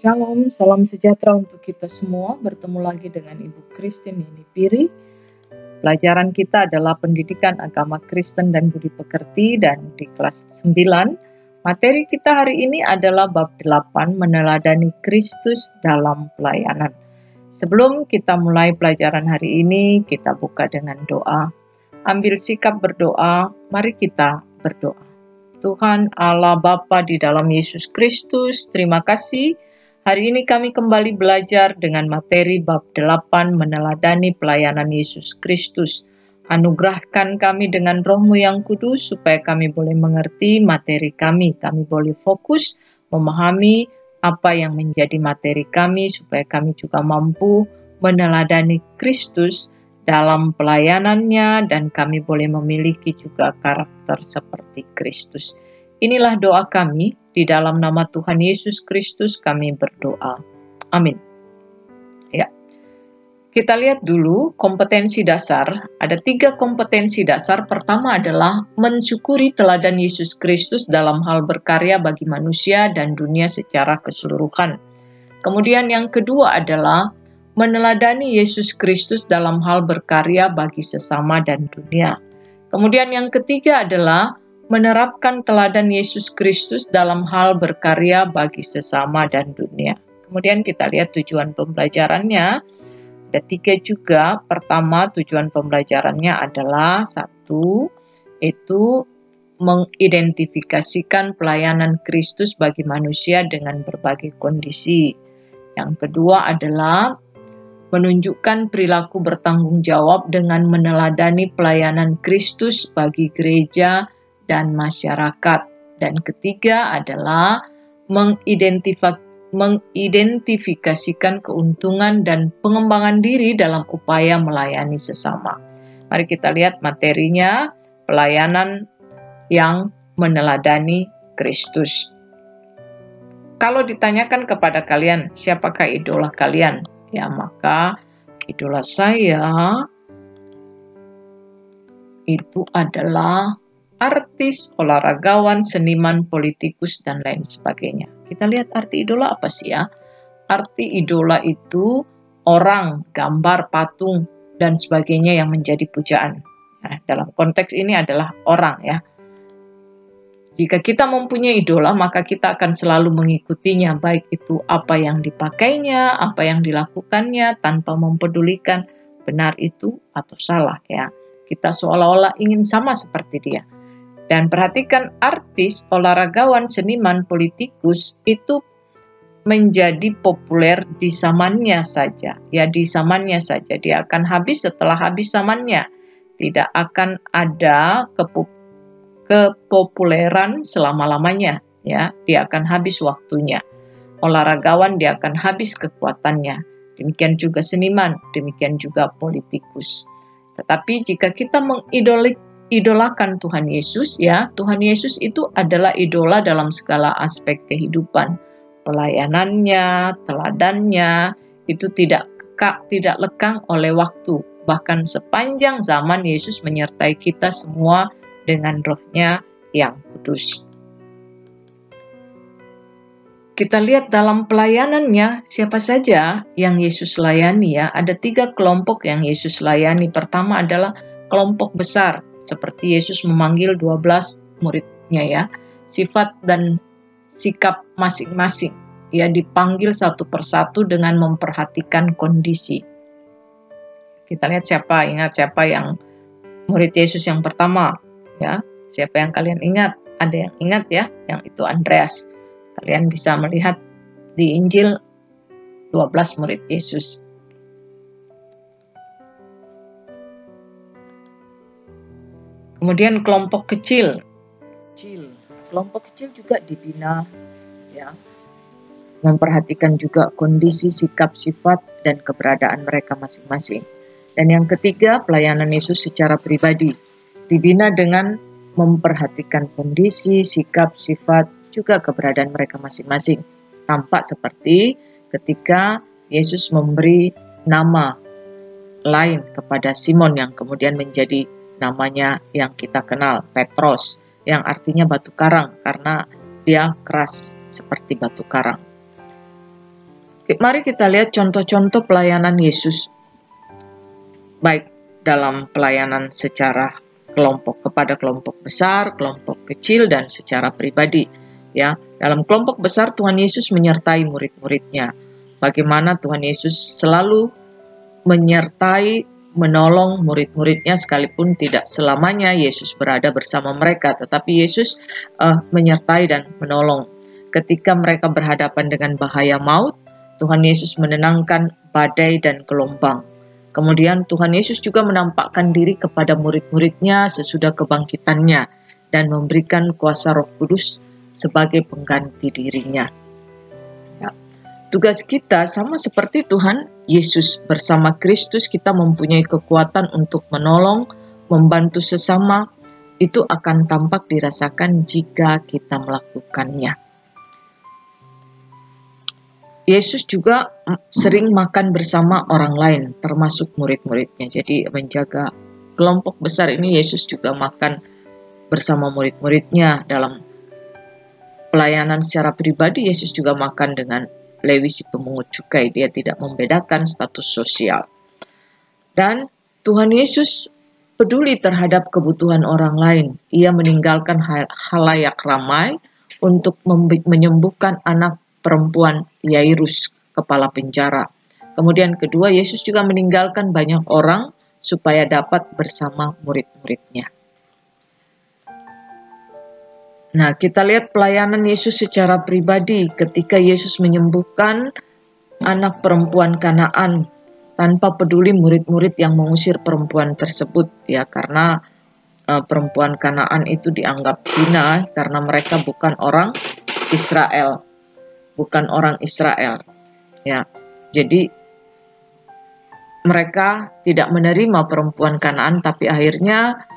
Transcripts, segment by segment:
Shalom, salam sejahtera untuk kita semua. Bertemu lagi dengan Ibu Christine Yeni Piri. Pelajaran kita adalah pendidikan agama Kristen dan budi pekerti, dan di kelas 9. Materi kita hari ini adalah bab 8, meneladani Kristus dalam pelayanan. Sebelum kita mulai pelajaran hari ini, kita buka dengan doa. Ambil sikap berdoa, mari kita berdoa. Tuhan Allah Bapa di dalam Yesus Kristus, terima kasih. Hari ini kami kembali belajar dengan materi bab 8, meneladani pelayanan Yesus Kristus. Anugerahkan kami dengan Roh-Mu yang kudus, supaya kami boleh mengerti materi kami. Kami boleh fokus, memahami apa yang menjadi materi kami, supaya kami juga mampu meneladani Kristus dalam pelayanannya, dan kami boleh memiliki juga karakter seperti Kristus. Inilah doa kami, di dalam nama Tuhan Yesus Kristus kami berdoa. Amin. Ya, kita lihat dulu kompetensi dasar. Ada 3 kompetensi dasar. Pertama adalah mensyukuri teladan Yesus Kristus dalam hal berkarya bagi manusia dan dunia secara keseluruhan. Kemudian yang kedua adalah meneladani Yesus Kristus dalam hal berkarya bagi sesama dan dunia. Kemudian yang ketiga adalah menerapkan teladan Yesus Kristus dalam hal berkarya bagi sesama dan dunia. Kemudian kita lihat tujuan pembelajarannya. Ada 3 juga. Pertama, tujuan pembelajarannya adalah 1, itu mengidentifikasikan pelayanan Kristus bagi manusia dengan berbagai kondisi. Yang kedua adalah menunjukkan perilaku bertanggung jawab dengan meneladani pelayanan Kristus bagi gereja dan masyarakat. Dan ketiga adalah mengidentifikasikan keuntungan dan pengembangan diri dalam upaya melayani sesama. Mari kita lihat materinya, pelayanan yang meneladani Kristus. Kalau ditanyakan kepada kalian, siapakah idola kalian? Ya, maka idola saya itu adalah artis, olahragawan, seniman, politikus, dan lain sebagainya. Kita lihat arti idola apa sih ya? Arti idola itu orang, gambar, patung, dan sebagainya yang menjadi pujaan. Nah, dalam konteks ini adalah orang ya. Jika kita mempunyai idola, maka kita akan selalu mengikutinya, baik itu apa yang dipakainya, apa yang dilakukannya, tanpa mempedulikan benar itu atau salah ya. Kita seolah-olah ingin sama seperti dia. Dan perhatikan, artis, olahragawan, seniman, politikus itu menjadi populer di zamannya saja. Ya, di zamannya saja. Dia akan habis setelah habis zamannya. Tidak akan ada kepopuleran selama-lamanya. Ya, dia akan habis waktunya. Olahragawan, dia akan habis kekuatannya. Demikian juga seniman, demikian juga politikus. Tetapi jika kita idolakan Tuhan Yesus ya, Tuhan Yesus itu adalah idola dalam segala aspek kehidupan. Pelayanannya, teladannya itu tidak lekang oleh waktu. Bahkan sepanjang zaman Yesus menyertai kita semua dengan Roh-Nya yang kudus. Kita lihat dalam pelayanannya, siapa saja yang Yesus layani ya. Ada 3 kelompok yang Yesus layani. Pertama adalah kelompok besar, seperti Yesus memanggil 12 muridnya ya. Sifat dan sikap masing-masing ya, dipanggil satu persatu dengan memperhatikan kondisi. Kita lihat ingat siapa yang murid Yesus yang pertama ya. Siapa yang kalian ingat? Ada yang ingat ya, yang itu Andreas. Kalian bisa melihat di Injil 12 murid Yesus. Kemudian kelompok kecil. Kelompok kecil juga dibina ya. Memperhatikan juga kondisi, sikap, sifat, dan keberadaan mereka masing-masing. Dan yang ketiga, pelayanan Yesus secara pribadi. Dibina dengan memperhatikan kondisi, sikap, sifat, juga keberadaan mereka masing-masing. Tampak seperti ketika Yesus memberi nama lain kepada Simon yang kemudian menjadi namanya yang kita kenal, Petros, yang artinya batu karang, karena dia keras seperti batu karang. Mari kita lihat contoh-contoh pelayanan Yesus, baik dalam pelayanan secara kelompok kepada kelompok besar, kelompok kecil, dan secara pribadi. Ya, dalam kelompok besar Tuhan Yesus menyertai murid-muridnya. Bagaimana Tuhan Yesus selalu menyertai, menolong murid-muridnya sekalipun tidak selamanya Yesus berada bersama mereka, tetapi Yesus menyertai dan menolong. Ketika mereka berhadapan dengan bahaya maut, Tuhan Yesus menenangkan badai dan gelombang. Kemudian Tuhan Yesus juga menampakkan diri kepada murid-muridnya sesudah kebangkitannya dan memberikan kuasa Roh Kudus sebagai pengganti dirinya. Ya. Tugas kita sama seperti Tuhan Yesus, bersama Kristus kita mempunyai kekuatan untuk menolong, membantu sesama. Itu akan tampak dirasakan jika kita melakukannya. Yesus juga sering makan bersama orang lain, termasuk murid-muridnya. Jadi menjaga kelompok besar ini, Yesus juga makan bersama murid-muridnya. Dalam pelayanan secara pribadi, Yesus juga makan dengan Lewi si pemungut cukai. Dia tidak membedakan status sosial. Dan Tuhan Yesus peduli terhadap kebutuhan orang lain. Ia meninggalkan halayak ramai untuk menyembuhkan anak perempuan Yairus, kepala penjara. Kemudian kedua, Yesus juga meninggalkan banyak orang supaya dapat bersama murid-muridnya. Nah, kita lihat pelayanan Yesus secara pribadi ketika Yesus menyembuhkan anak perempuan Kanaan tanpa peduli murid-murid yang mengusir perempuan tersebut, ya, karena perempuan Kanaan itu dianggap hina karena mereka bukan orang Israel. Ya. Jadi mereka tidak menerima perempuan Kanaan, tapi akhirnya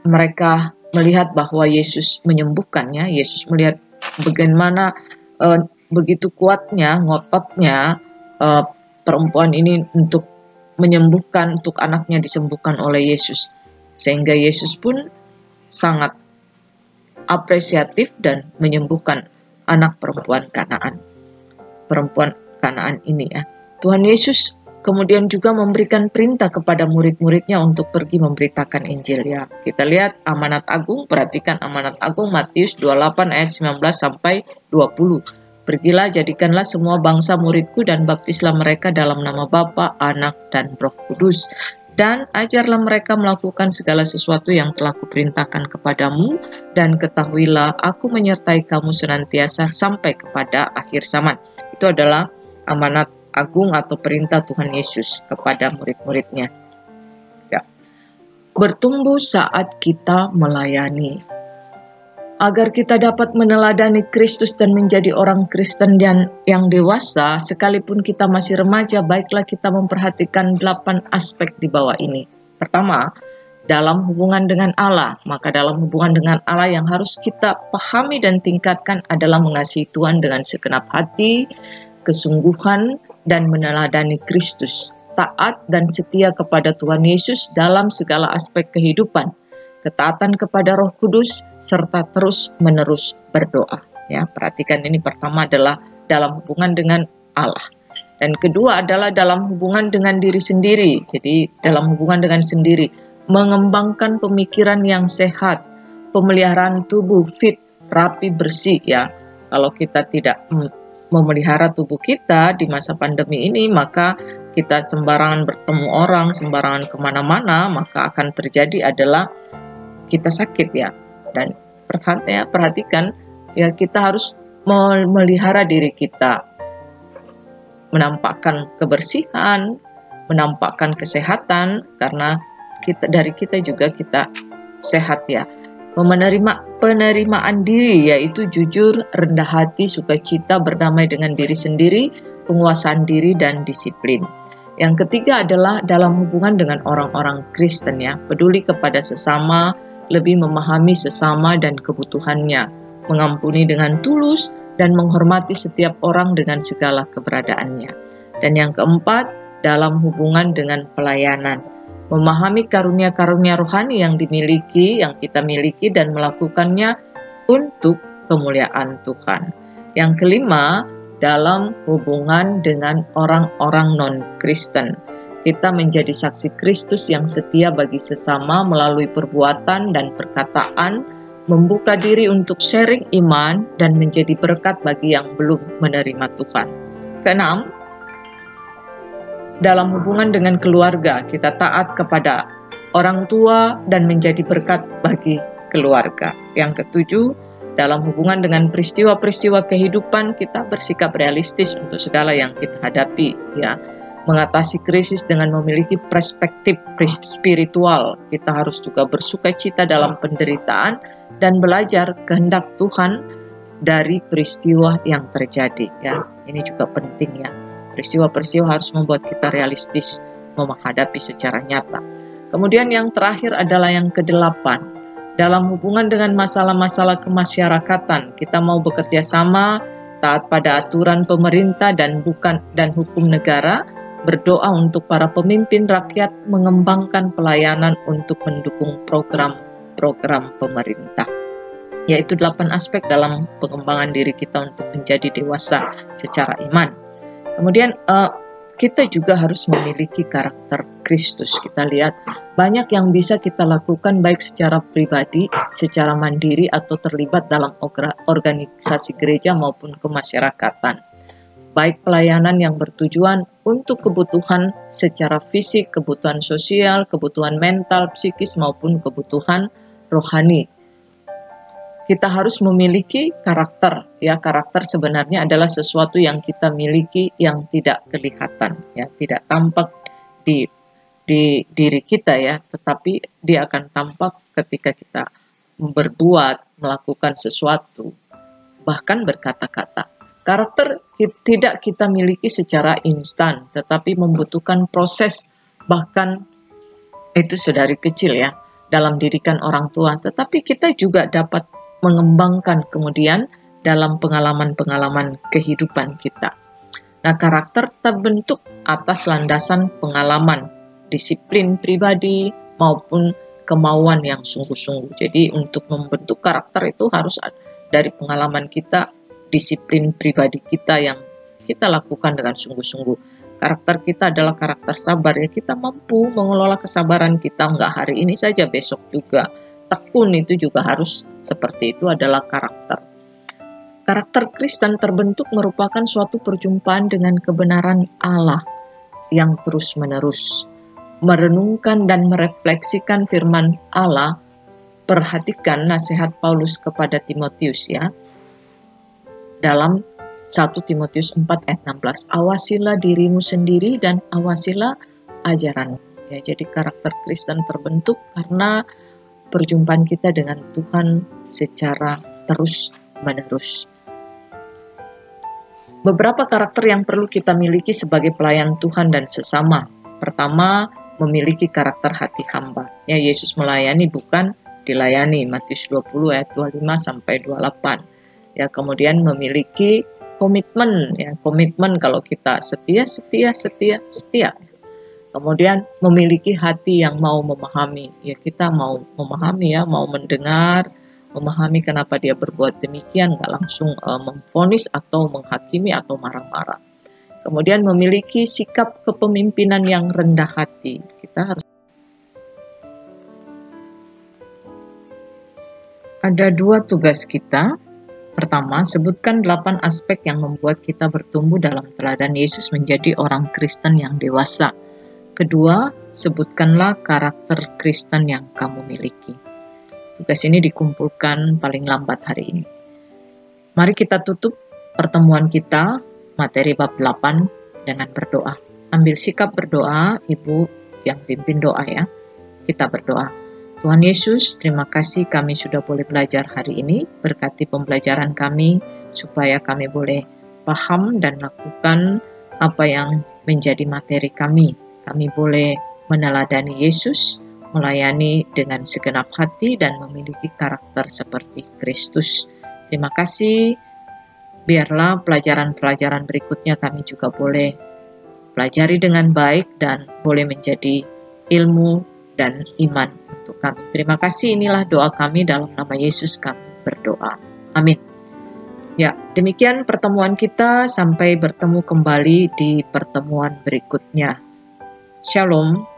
mereka melihat bahwa Yesus menyembuhkannya. Yesus melihat bagaimana begitu kuatnya, ngototnya perempuan ini untuk menyembuhkan, untuk anaknya disembuhkan oleh Yesus. Sehingga Yesus pun sangat apresiatif dan menyembuhkan anak perempuan Kanaan ini, ya. Tuhan Yesus kemudian juga memberikan perintah kepada murid-muridnya untuk pergi memberitakan Injil, ya. Kita lihat amanat agung, perhatikan amanat agung Matius 28 ayat 19 sampai 20. Pergilah, jadikanlah semua bangsa muridku dan baptislah mereka dalam nama Bapa, Anak, dan Roh Kudus. Dan ajarlah mereka melakukan segala sesuatu yang telah kuperintahkan kepadamu, dan ketahuilah aku menyertai kamu senantiasa sampai kepada akhir zaman. Itu adalah amanat agung atau perintah Tuhan Yesus kepada murid-muridnya. Ya. Bertumbuh saat kita melayani. Agar kita dapat meneladani Kristus dan menjadi orang Kristen yang dewasa, sekalipun kita masih remaja, baiklah kita memperhatikan 8 aspek di bawah ini. Pertama, dalam hubungan dengan Allah. Maka dalam hubungan dengan Allah yang harus kita pahami dan tingkatkan adalah mengasihi Tuhan dengan segenap hati, kesungguhan, dan meneladani Kristus. Taat dan setia kepada Tuhan Yesus dalam segala aspek kehidupan. Ketaatan kepada Roh Kudus, serta terus-menerus berdoa. Ya, perhatikan ini pertama adalah dalam hubungan dengan Allah. Dan kedua adalah dalam hubungan dengan diri sendiri. Jadi dalam hubungan dengan sendiri, mengembangkan pemikiran yang sehat, pemeliharaan tubuh fit, rapi, bersih, ya. Kalau kita tidak memelihara tubuh kita di masa pandemi ini, maka kita sembarangan bertemu orang, sembarangan kemana-mana, maka akan terjadi adalah kita sakit, ya. Dan perhatikan, ya, kita harus memelihara diri kita, menampakkan kebersihan, menampakkan kesehatan, karena dari kita juga kita sehat, ya. Penerimaan diri, yaitu jujur, rendah hati, sukacita, berdamai dengan diri sendiri, penguasaan diri, dan disiplin. Yang ketiga adalah dalam hubungan dengan orang-orang Kristen, ya, peduli kepada sesama, lebih memahami sesama dan kebutuhannya, mengampuni dengan tulus, dan menghormati setiap orang dengan segala keberadaannya. Dan yang keempat, dalam hubungan dengan pelayanan, memahami karunia-karunia rohani yang kita miliki dan melakukannya untuk kemuliaan Tuhan. Yang kelima, dalam hubungan dengan orang-orang non-Kristen. Kita menjadi saksi Kristus yang setia bagi sesama melalui perbuatan dan perkataan, membuka diri untuk sharing iman, dan menjadi berkat bagi yang belum menerima Tuhan. Keenam, dalam hubungan dengan keluarga, kita taat kepada orang tua dan menjadi berkat bagi keluarga. Yang ketujuh, dalam hubungan dengan peristiwa-peristiwa kehidupan, kita bersikap realistis untuk segala yang kita hadapi, ya. Mengatasi krisis dengan memiliki perspektif spiritual. Kita harus juga bersukacita dalam penderitaan dan belajar kehendak Tuhan dari peristiwa yang terjadi, ya. Ini juga penting, ya. Peristiwa-peristiwa harus membuat kita realistis menghadapi secara nyata. Kemudian yang terakhir adalah yang ke-8. Dalam hubungan dengan masalah-masalah kemasyarakatan, kita mau bekerja sama, taat pada aturan pemerintah dan hukum negara, berdoa untuk para pemimpin rakyat, mengembangkan pelayanan untuk mendukung program-program pemerintah. Yaitu 8 aspek dalam pengembangan diri kita untuk menjadi dewasa secara iman. Kemudian kita juga harus memiliki karakter Kristus. Kita lihat banyak yang bisa kita lakukan baik secara pribadi, secara mandiri, atau terlibat dalam organisasi gereja maupun kemasyarakatan. Baik pelayanan yang bertujuan untuk kebutuhan secara fisik, kebutuhan sosial, kebutuhan mental, psikis, maupun kebutuhan rohani. Kita harus memiliki karakter, ya. Karakter sebenarnya adalah sesuatu yang kita miliki yang tidak kelihatan, ya, tidak tampak di diri kita, ya, tetapi dia akan tampak ketika kita berbuat, melakukan sesuatu, bahkan berkata-kata. Karakter tidak kita miliki secara instan, tetapi membutuhkan proses, bahkan itu sedari kecil, ya, dalam didikan orang tua. Tetapi kita juga dapat mengembangkan kemudian dalam pengalaman-pengalaman kehidupan kita. Nah, karakter terbentuk atas landasan pengalaman, disiplin pribadi, maupun kemauan yang sungguh-sungguh. Jadi untuk membentuk karakter itu harus dari pengalaman kita, disiplin pribadi kita yang kita lakukan dengan sungguh-sungguh. Karakter kita adalah karakter sabar, ya. Kita mampu mengelola kesabaran kita, enggak hari ini saja, besok juga. Tekun itu juga harus seperti itu, adalah karakter. Karakter Kristen terbentuk merupakan suatu perjumpaan dengan kebenaran Allah yang terus-menerus. Merenungkan dan merefleksikan firman Allah, perhatikan nasihat Paulus kepada Timotius, ya. Dalam 1 Timotius 4 ayat 16, awasilah dirimu sendiri dan awasilah ajaran. Ya, jadi karakter Kristen terbentuk karena perjumpaan kita dengan Tuhan secara terus-menerus. Beberapa karakter yang perlu kita miliki sebagai pelayan Tuhan dan sesama. Pertama, memiliki karakter hati hamba. Ya, Yesus melayani bukan dilayani. Matius 20 ayat 25 sampai 28. Ya, kemudian memiliki komitmen, ya, komitmen kalau kita setia. Kemudian memiliki hati yang mau memahami, ya, kita mau memahami, ya, mau mendengar, memahami kenapa dia berbuat demikian, nggak langsung memvonis atau menghakimi atau marah-marah. Kemudian memiliki sikap kepemimpinan yang rendah hati. Kita harus ada 2 tugas kita. Pertama, sebutkan 8 aspek yang membuat kita bertumbuh dalam teladan Yesus menjadi orang Kristen yang dewasa. Kedua, sebutkanlah karakter Kristen yang kamu miliki. Tugas ini dikumpulkan paling lambat hari ini. Mari kita tutup pertemuan kita, materi bab 8, dengan berdoa. Ambil sikap berdoa, Ibu yang pimpin doa, ya. Kita berdoa. Tuhan Yesus, terima kasih kami sudah boleh belajar hari ini. Berkati pembelajaran kami, supaya kami boleh paham dan lakukan apa yang menjadi materi kami. Kami boleh meneladani Yesus, melayani dengan segenap hati, dan memiliki karakter seperti Kristus. Terima kasih. Biarlah pelajaran-pelajaran berikutnya kami juga boleh pelajari dengan baik dan boleh menjadi ilmu dan iman untuk kami. Terima kasih, inilah doa kami, dalam nama Yesus kami berdoa. Amin. Ya, demikian pertemuan kita, sampai bertemu kembali di pertemuan berikutnya. Shalom.